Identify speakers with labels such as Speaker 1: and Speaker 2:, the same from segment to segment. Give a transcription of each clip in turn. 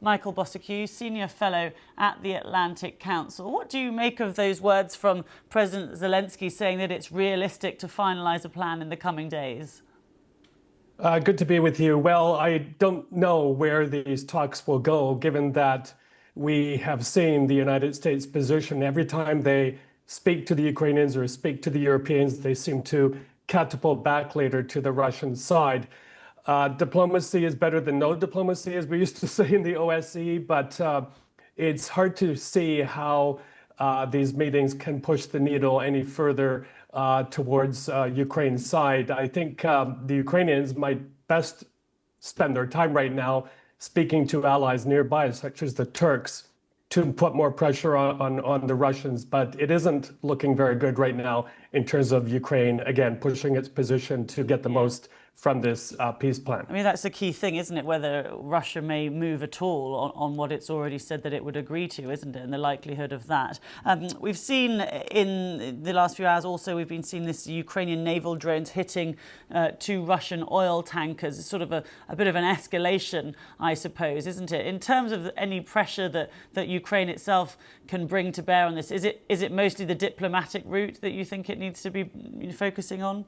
Speaker 1: Michael Bossack, Senior Fellow at the Atlantic Council. What do you make of those words from President Zelensky saying that it's realistic to finalise a plan in the coming days?
Speaker 2: Good to be with you. Well, I don't know where these talks will go, given that we have seen the United States position every time they speak to the Ukrainians or speak to the Europeans, they seem to catapult back later to the Russian side. Diplomacy is better than no diplomacy, as we used to say in the OSCE, but it's hard to see how these meetings can push the needle any further towards Ukraine's side. I think the Ukrainians might best spend their time right now speaking to allies nearby, such as the Turks, to put more pressure on the Russians. But it isn't looking very good right now in terms of Ukraine, again, pushing its position to get the most from this peace plan.
Speaker 1: I mean, that's the key thing, isn't it? Whether Russia may move at all on what it's already said that it would agree to, isn't it? And the likelihood of that. We've seen in the last few hours also, we've been seeing this Ukrainian naval drones hitting 2 Russian oil tankers. It's sort of a bit of an escalation, I suppose, isn't it? In terms of any pressure that Ukraine itself can bring to bear on this, is it mostly the diplomatic route that you think it needs to be focusing on?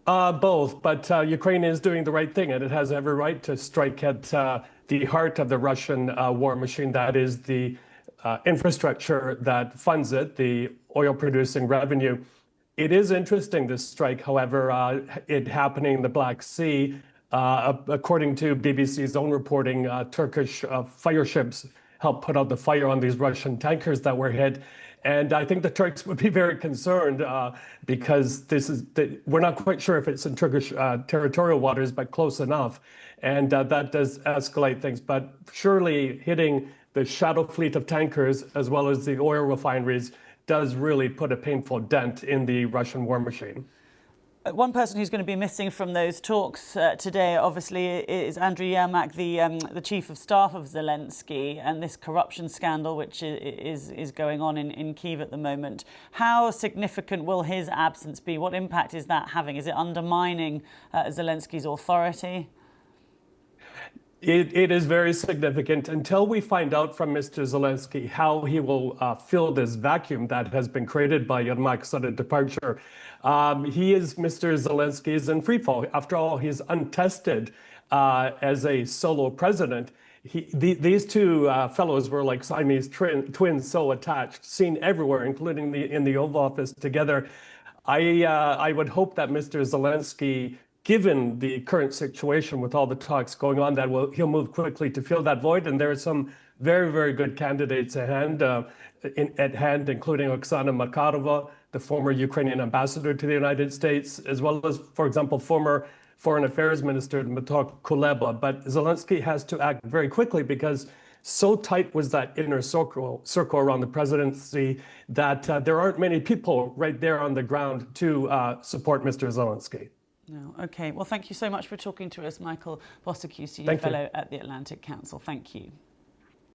Speaker 2: Both, but Ukraine is doing the right thing, and it has every right to strike at the heart of the Russian war machine. That is the infrastructure that funds it, the oil-producing revenue. It is interesting, this strike, however, it happening in the Black Sea. According to BBC's own reporting, Turkish fire ships helped put out the fire on these Russian tankers that were hit. And I think the Turks would be very concerned because we're not quite sure if it's in Turkish territorial waters, but close enough. And that does escalate things. But surely hitting the shadow fleet of tankers as well as the oil refineries does really put a painful dent in the Russian war machine.
Speaker 1: One person who's going to be missing from those talks today, obviously, is Andriy Yermak, the chief of staff of Zelensky, and this corruption scandal which is going on in Kyiv at the moment. How significant will his absence be? What impact is that having? Is it undermining Zelensky's authority?
Speaker 2: It is very significant until we find out from Mr. Zelensky how he will fill this vacuum that has been created by Yermak's sudden departure. Mr. Zelensky is in free fall. After all, he's untested as a solo president. These two fellows were like Siamese twins, so attached, seen everywhere, including in the Oval Office together. I would hope that Mr. Zelensky, given the current situation with all the talks going on, that he'll move quickly to fill that void. And there are some very, very good candidates at hand, including Oksana Markarova, the former Ukrainian ambassador to the United States, as well as, for example, former Foreign Affairs Minister Dmytro Kuleba. But Zelensky has to act very quickly because so tight was that inner circle around the presidency that there aren't many people right there on the ground to support Mr. Zelensky.
Speaker 1: No. Okay. Well, thank you so much for talking to us, Michael Bossack, Senior Fellow at the Atlantic Council. Thank you.